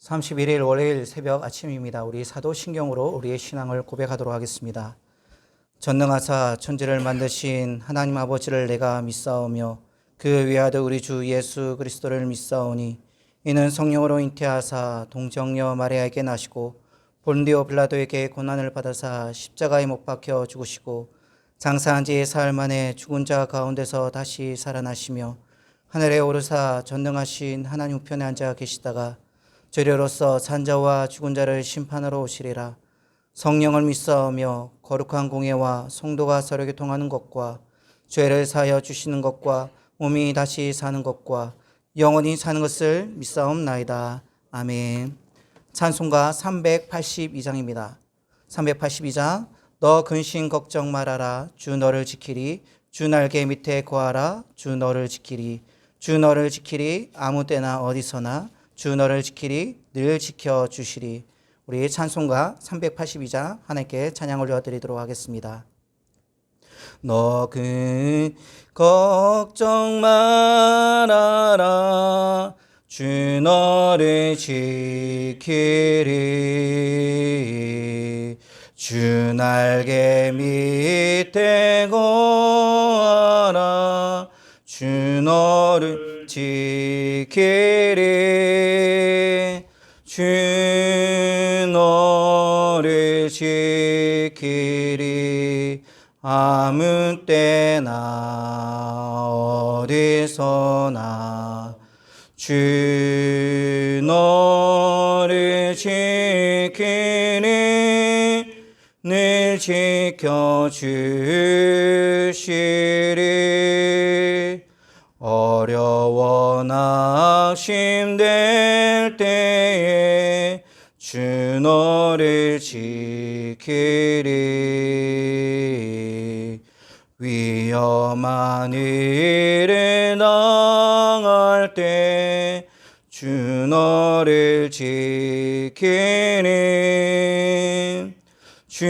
31일 월요일 새벽 아침입니다. 우리 사도신경으로 우리의 신앙을 고백하도록 하겠습니다. 전능하사 천지를 만드신 하나님 아버지를 내가 믿사오며 그 외아들 우리 주 예수 그리스도를 믿사오니 이는 성령으로 잉태하사 동정녀 마리아에게 나시고 본디오 빌라도에게 고난을 받으사 십자가에 못 박혀 죽으시고 장사한 지 사흘 만에 죽은 자 가운데서 다시 살아나시며 하늘에 오르사 전능하신 하나님 우편에 앉아 계시다가 죄료로서 산자와 죽은 자를 심판하러 오시리라. 성령을 믿사오며 거룩한 공예와 성도가 서로 교통하는 것과 죄를 사하여 주시는 것과 몸이 다시 사는 것과 영원히 사는 것을 믿사옵나이다. 아멘. 찬송가 382장입니다. 382장. 너 근심 걱정 말아라. 주 너를 지키리. 주 날개 밑에 거하라. 주 너를 지키리. 주 너를 지키리. 아무 때나 어디서나 주 너를 지키리. 늘 지켜주시리. 우리 찬송가 382장 하나님께 찬양 올려드리도록 하겠습니다. 너 걱정 말아라. 주 너를 지키리. 주 날개 밑에 거하라. 주 너를 지키리. 주 너를 지키리. 아무 때나 어디서나 주 너를 지키리. 늘 지켜주시리. 어려워 낙심될 때에 주 너를 지키리. 위험한 일을 당할 때 주 너를 지키리. 주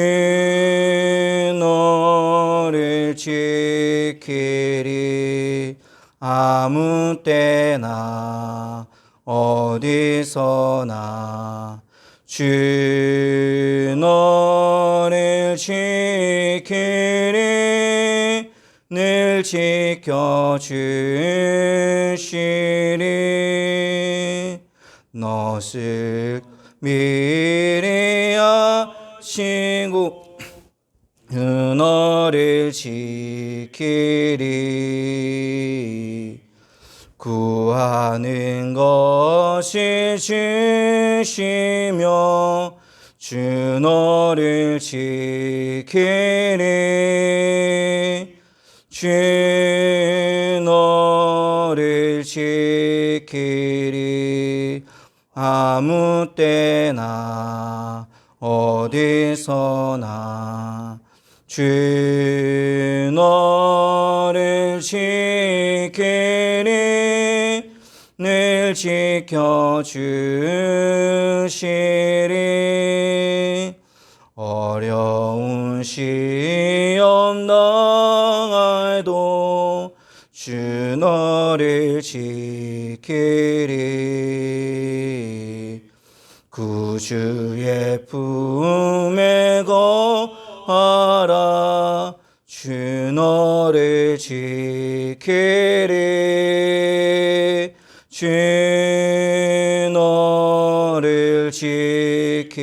너를 지키리. 아무 때나 어디서나 주 너를 지키리. 늘 지켜주시리. 너를 미리 아시고 그 너를 지키리. 구하는 것이 주시며 주 너를 지키리. 주 너를 지키리. 아무 때나 어디서나 주 너를 지키리. 늘 지켜주시리. 어려운 시험 당해도 주 너를 지키리. 구주의 품에 거하라. 주 너를 지키리. 주 너를 지키리.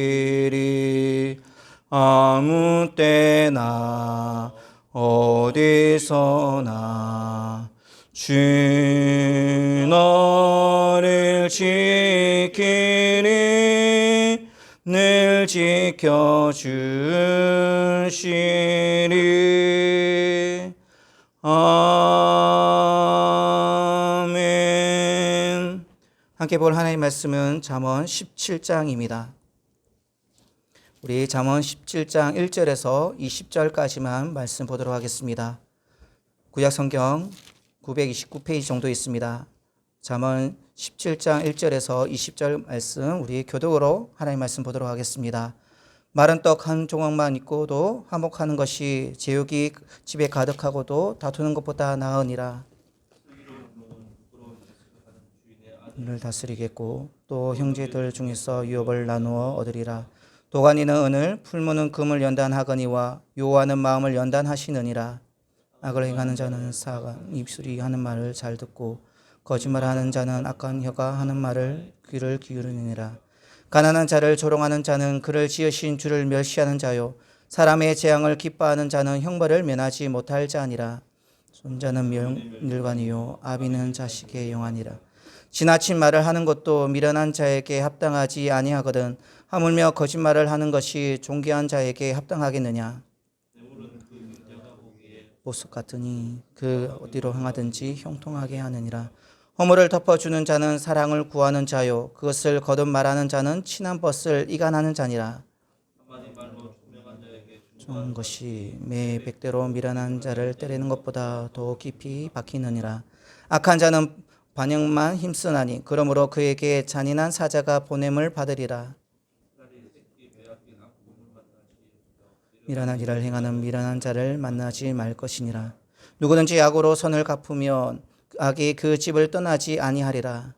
아무 때나 어디서나 주 너를 지키리. 늘 지켜주시리. 아멘. 함께 볼 하나님의 말씀은 잠언 17장입니다. 우리 잠언 17장 1절에서 20절까지만 말씀 보도록 하겠습니다. 구약성경 929페이지 정도 있습니다. 잠언 17장 1절에서 20절 말씀 우리 교독으로 하나님 말씀 보도록 하겠습니다. 마른 떡 한 조각만 있고도 화목하는 것이 제육이 집에 가득하고도 다투는 것보다 나으니라. 를 다스리겠고 또 형제들 중에서 유업을 나누어 얻으리라. 도가니는 은을, 풀무는 금을 연단하거니와 여호와는 마음을 연단하시느니라. 악을 행하는 자는 사악한 입술이 하는 말을 잘 듣고 거짓말하는 자는 악한 혀가 하는 말을 귀를 기울이느니라. 가난한 자를 조롱하는 자는 그를 지으신 주를 멸시하는 자요, 사람의 재앙을 기뻐하는 자는 형벌을 면하지 못할 자니라. 손자는 멸관이요 아비는 자식의 영안이라. 지나친 말을 하는 것도 미련한 자에게 합당하지 아니하거든 하물며 거짓말을 하는 것이 존귀한 자에게 합당하겠느냐. 보석 같으니 그 어디로 향하든지 형통하게 하느니라. 허물을 덮어주는 자는 사랑을 구하는 자요, 그것을 거듭 말하는 자는 친한 벗을 이간하는 자니라. 좋은 것이 매 100대로 미련한 자를 때리는 것보다 더 깊이 박히느니라. 악한 자는 반역만 힘쓰나니 그러므로 그에게 잔인한 사자가 보냄을 받으리라. 미련한 일을 행하는 미련한 자를 만나지 말 것이니라. 누구든지 악으로 선을 갚으면 악이 그 집을 떠나지 아니하리라.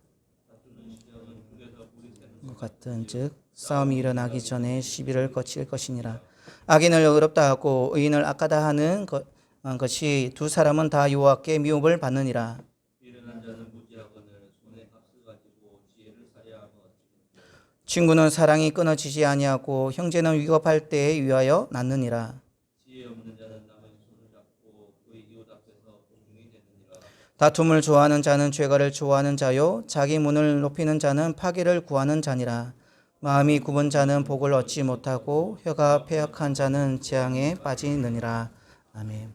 같은즉 싸움이 일어나기 전에 시비를 거칠 것이니라. 악인을 의롭다 하고 의인을 악하다 하는 것이 두 사람은 다 여호와께 미움을 받느니라. 친구는 사랑이 끊어지지 아니하고 형제는 위급할 때에 위하여 낳느니라. 다툼을 좋아하는 자는 죄가를 좋아하는 자요, 자기 문을 높이는 자는 파괴를 구하는 자니라. 마음이 굽은 자는 복을 얻지 못하고 혀가 패역한 자는 재앙에 빠지느니라. 아멘.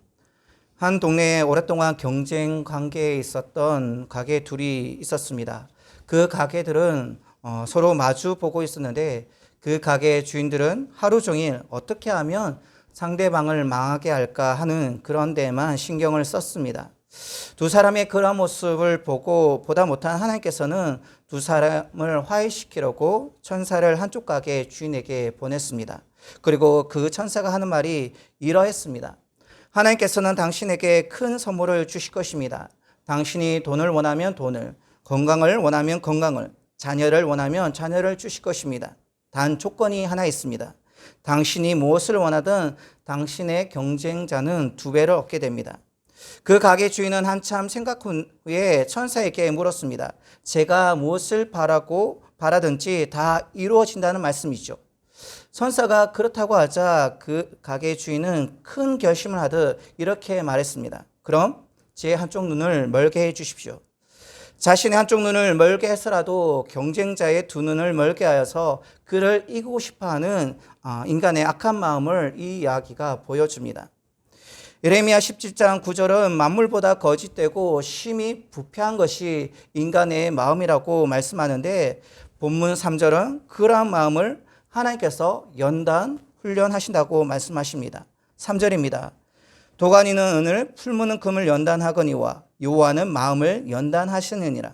한 동네에 오랫동안 경쟁 관계에 있었던 가게 둘이 있었습니다. 그 가게들은 서로 마주 보고 있었는데 그 가게 주인들은 하루 종일 어떻게 하면 상대방을 망하게 할까 하는 그런 데만 신경을 썼습니다. 두 사람의 그런 모습을 보고 보다 못한 하나님께서는 두 사람을 화해시키려고 천사를 한쪽 가게 주인에게 보냈습니다. 그리고 그 천사가 하는 말이 이러했습니다. 하나님께서는 당신에게 큰 선물을 주실 것입니다. 당신이 돈을 원하면 돈을, 건강을 원하면 건강을, 자녀를 원하면 자녀를 주실 것입니다. 단 조건이 하나 있습니다. 당신이 무엇을 원하든 당신의 경쟁자는 2배를 얻게 됩니다. 그 가게 주인은 한참 생각 후에 천사에게 물었습니다. 제가 무엇을 바라든지 다 이루어진다는 말씀이죠. 천사가 그렇다고 하자 그 가게 주인은 큰 결심을 하듯 이렇게 말했습니다. 그럼 제 한쪽 눈을 멀게 해 주십시오. 자신의 한쪽 눈을 멀게 해서라도 경쟁자의 2 눈을 멀게 하여서 그를 이기고 싶어하는 인간의 악한 마음을 이 이야기가 보여줍니다. 예레미야 17장 9절은 만물보다 거짓되고 심히 부패한 것이 인간의 마음이라고 말씀하는데 본문 3절은 그러한 마음을 하나님께서 연단 훈련하신다고 말씀하십니다. 3절입니다. 도가니는 은을, 풀무는 금을 연단하거니와 여호와는 마음을 연단하시느니라.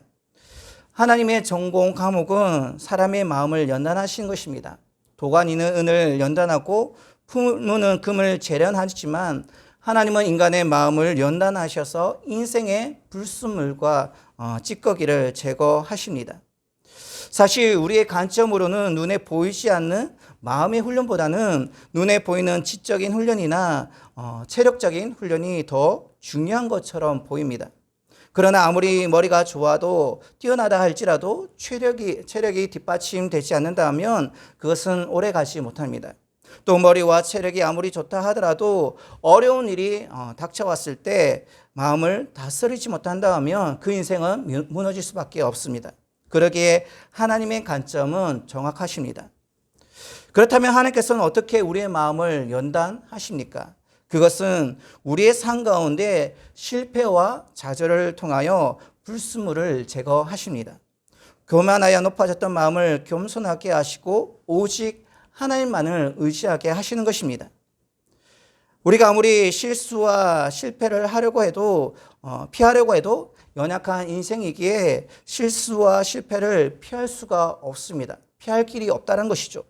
하나님의 전공 과목은 사람의 마음을 연단하시는 것입니다. 도가니는 은을 연단하고 풀무는 금을 재련하지만 하나님은 인간의 마음을 연단하셔서 인생의 불순물과 찌꺼기를 제거하십니다. 사실 우리의 관점으로는 눈에 보이지 않는 마음의 훈련보다는 눈에 보이는 지적인 훈련이나 체력적인 훈련이 더 중요한 것처럼 보입니다. 그러나 아무리 머리가 좋아도 뛰어나다 할지라도 체력이 뒷받침되지 않는다면 그것은 오래 가지 못합니다. 또 머리와 체력이 아무리 좋다 하더라도 어려운 일이 닥쳐왔을 때 마음을 다스리지 못한다 하면 그 인생은 무너질 수밖에 없습니다. 그러기에 하나님의 관점은 정확하십니다. 그렇다면 하나님께서는 어떻게 우리의 마음을 연단하십니까? 그것은 우리의 삶 가운데 실패와 좌절을 통하여 불순물을 제거하십니다. 교만하여 높아졌던 마음을 겸손하게 하시고 오직 하나님만을 의지하게 하시는 것입니다. 우리가 아무리 실수와 실패를 피하려고 해도 연약한 인생이기에 실수와 실패를 피할 수가 없습니다. 피할 길이 없다는 것이죠.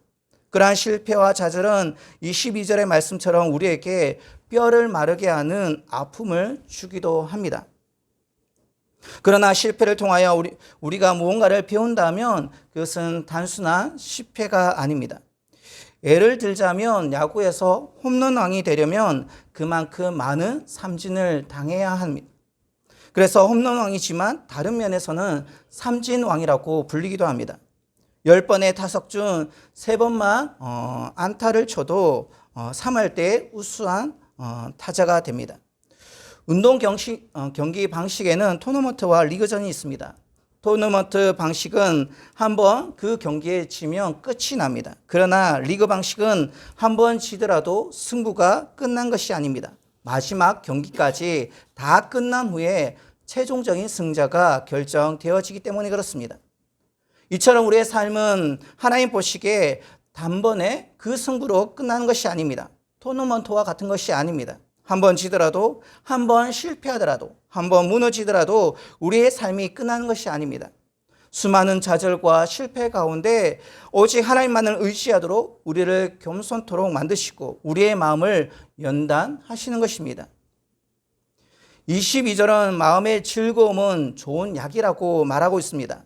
그러한 실패와 좌절은 22절의 말씀처럼 우리에게 뼈를 마르게 하는 아픔을 주기도 합니다. 그러나 실패를 통하여 우리가 무언가를 배운다면 그것은 단순한 실패가 아닙니다. 예를 들자면 야구에서 홈런왕이 되려면 그만큼 많은 삼진을 당해야 합니다. 그래서 홈런왕이지만 다른 면에서는 삼진왕이라고 불리기도 합니다. 10번의 타석 중 3번만 안타를 쳐도 3할 때 우수한 타자가 됩니다. 운동 경기 방식에는 토너먼트와 리그전이 있습니다. 토너먼트 방식은 한번 그 경기에 지면 끝이 납니다. 그러나 리그 방식은 한번 지더라도 승부가 끝난 것이 아닙니다. 마지막 경기까지 다 끝난 후에 최종적인 승자가 결정되어지기 때문에 그렇습니다. 이처럼 우리의 삶은 하나님 보시기에 단번에 그 승부로 끝나는 것이 아닙니다. 토너먼트와 같은 것이 아닙니다. 한 번 지더라도, 한 번 실패하더라도, 한 번 무너지더라도 우리의 삶이 끝나는 것이 아닙니다. 수많은 좌절과 실패 가운데 오직 하나님만을 의지하도록 우리를 겸손토록 만드시고 우리의 마음을 연단하시는 것입니다. 22절은 마음의 즐거움은 좋은 약이라고 말하고 있습니다.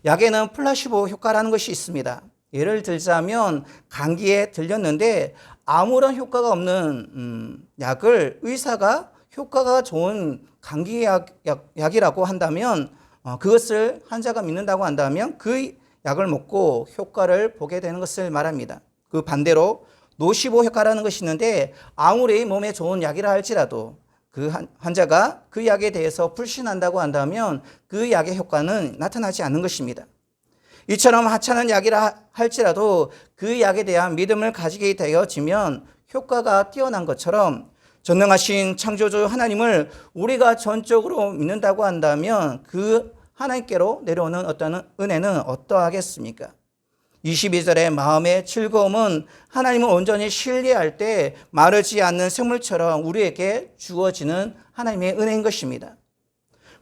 약에는 플라시보 효과라는 것이 있습니다. 예를 들자면 감기에 들렸는데 아무런 효과가 없는 약을 의사가 효과가 좋은 감기약이라고 한다면 그것을 환자가 믿는다고 한다면 그 약을 먹고 효과를 보게 되는 것을 말합니다. 그 반대로 노시보 효과라는 것이 있는데 아무리 몸에 좋은 약이라 할지라도 그 환자가 그 약에 대해서 불신한다고 한다면 그 약의 효과는 나타나지 않는 것입니다. 이처럼 하찮은 약이라 할지라도 그 약에 대한 믿음을 가지게 되어지면 효과가 뛰어난 것처럼 전능하신 창조주 하나님을 우리가 전적으로 믿는다고 한다면 그 하나님께로 내려오는 어떤 은혜는 어떠하겠습니까? 22절의 마음의 즐거움은 하나님을 온전히 신뢰할 때 마르지 않는 샘물처럼 우리에게 주어지는 하나님의 은혜인 것입니다.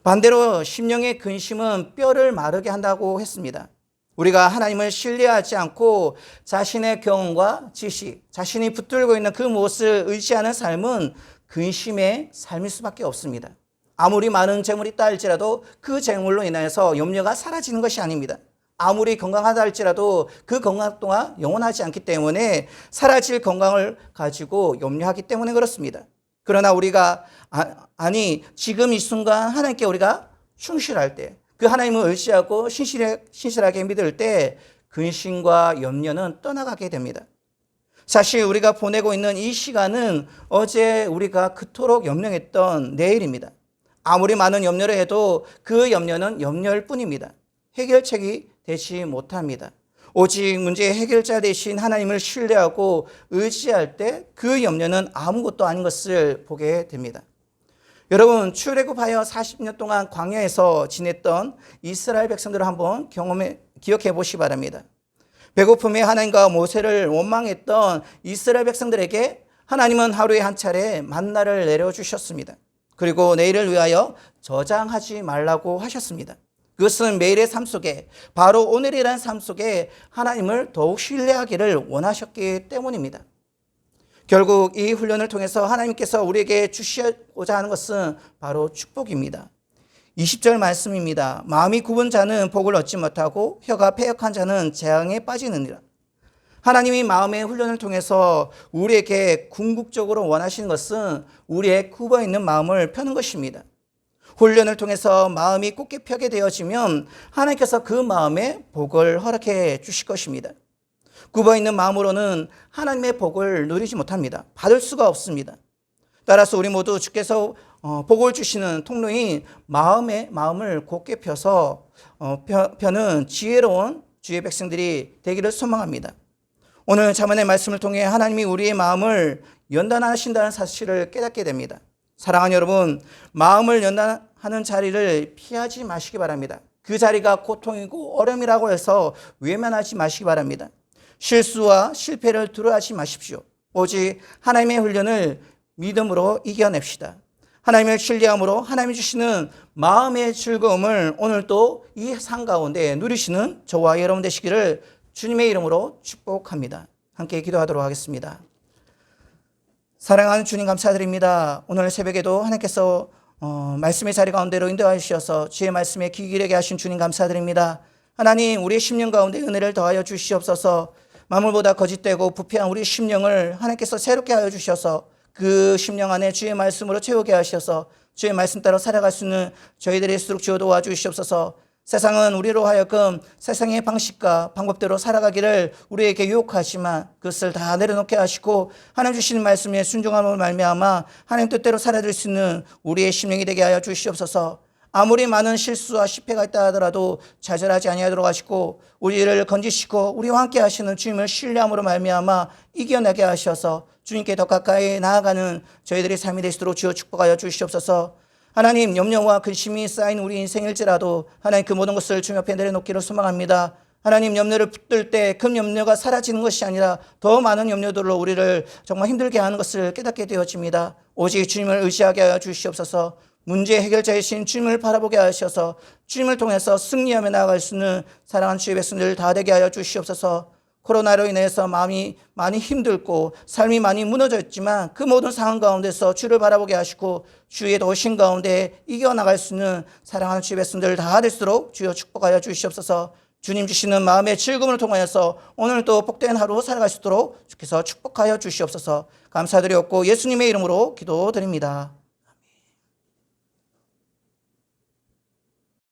반대로 심령의 근심은 뼈를 마르게 한다고 했습니다. 우리가 하나님을 신뢰하지 않고 자신의 경험과 지식, 자신이 붙들고 있는 그 무엇을 의지하는 삶은 근심의 삶일 수밖에 없습니다. 아무리 많은 재물이 있다 할지라도 그 재물로 인해서 염려가 사라지는 것이 아닙니다. 아무리 건강하다 할지라도 그 건강 또한 영원하지 않기 때문에 사라질 건강을 가지고 염려하기 때문에 그렇습니다. 그러나 우리가 지금 이 순간 하나님께 우리가 충실할 때 그 하나님을 의지하고 신실하게 믿을 때 근심과 염려는 떠나가게 됩니다. 사실 우리가 보내고 있는 이 시간은 어제 우리가 그토록 염려했던 내일입니다. 아무리 많은 염려를 해도 그 염려는 염려일 뿐입니다. 해결책이 되지 못합니다. 오직 문제의 해결자 되신 하나님을 신뢰하고 의지할 때 그 염려는 아무것도 아닌 것을 보게 됩니다. 여러분, 출애굽하여 40년 동안 광야에서 지냈던 이스라엘 백성들을 한번 기억해 보시기 바랍니다. 배고픔에 하나님과 모세를 원망했던 이스라엘 백성들에게 하나님은 하루에 한 차례 만나를 내려주셨습니다. 그리고 내일을 위하여 저장하지 말라고 하셨습니다. 그것은 매일의 삶 속에, 바로 오늘이라는 삶 속에 하나님을 더욱 신뢰하기를 원하셨기 때문입니다. 결국 이 훈련을 통해서 하나님께서 우리에게 주시고자 하는 것은 바로 축복입니다. 20절 말씀입니다. 마음이 굽은 자는 복을 얻지 못하고 혀가 패역한 자는 재앙에 빠지느니라. 하나님이 마음의 훈련을 통해서 우리에게 궁극적으로 원하시는 것은 우리의 굽어있는 마음을 펴는 것입니다. 훈련을 통해서 마음이 굳게 펴게 되어지면 하나님께서 그 마음에 복을 허락해 주실 것입니다. 굽어있는 마음으로는 하나님의 복을 누리지 못합니다. 받을 수가 없습니다. 따라서 우리 모두 주께서 복을 주시는 통로인 마음을 곧게 펴서 펴는 지혜로운 주의 백성들이 되기를 소망합니다. 오늘 잠언의 말씀을 통해 하나님이 우리의 마음을 연단하신다는 사실을 깨닫게 됩니다. 사랑하는 여러분, 마음을 연단하는 자리를 피하지 마시기 바랍니다. 그 자리가 고통이고 어려움이라고 해서 외면하지 마시기 바랍니다. 실수와 실패를 두려워하지 마십시오. 오직 하나님의 훈련을 믿음으로 이겨냅시다. 하나님을 신뢰함으로 하나님이 주시는 마음의 즐거움을 오늘도 이 삶 가운데 누리시는 저와 여러분 되시기를 주님의 이름으로 축복합니다. 함께 기도하도록 하겠습니다. 사랑하는 주님 감사드립니다. 오늘 새벽에도 하나님께서 말씀의 자리 가운데로 인도하여 주셔서 주의 말씀에 귀 기울게 하신 주님 감사드립니다. 하나님, 우리의 심령 가운데 은혜를 더하여 주시옵소서. 만물보다 거짓되고 부패한 우리 심령을 하나님께서 새롭게 하여 주셔서 그 심령 안에 주의 말씀으로 채우게 하셔서 주의 말씀 따라 살아갈 수 있는 저희들일수록 주여 도와주시옵소서. 세상은 우리로 하여금 세상의 방식과 방법대로 살아가기를 우리에게 유혹하지만 그것을 다 내려놓게 하시고 하나님 주시는 말씀에 순종함으로 말미암아 하나님 뜻대로 살아들 수 있는 우리의 심령이 되게 하여 주시옵소서. 아무리 많은 실수와 실패가 있다 하더라도 좌절하지 아니하도록 하시고 우리를 건지시고 우리와 함께 하시는 주님을 신뢰함으로 말미암아 이겨내게 하셔서 주님께 더 가까이 나아가는 저희들의 삶이 되시도록 주여 축복하여 주시옵소서. 하나님, 염려와 근심이 쌓인 우리 인생일지라도 하나님 그 모든 것을 주님 앞에 내려놓기를 소망합니다. 하나님, 염려를 붙들 때 그 염려가 사라지는 것이 아니라 더 많은 염려들로 우리를 정말 힘들게 하는 것을 깨닫게 되어집니다. 오직 주님을 의지하게 하여 주시옵소서. 문제 해결자이신 주님을 바라보게 하셔서 주님을 통해서 승리하며 나아갈 수 있는 사랑하는 주의 백성들 다 되게 하여 주시옵소서. 코로나로 인해서 마음이 많이 힘들고 삶이 많이 무너졌지만 그 모든 상황 가운데서 주를 바라보게 하시고 주의 도신 가운데 이겨나갈 수 있는 사랑하는 주의 백성들 다 될수록 주여 축복하여 주시옵소서. 주님 주시는 마음의 즐거움을 통하여서 오늘도 복된 하루 살아갈 수 있도록 주께서 축복하여 주시옵소서. 감사드렸고 예수님의 이름으로 기도드립니다.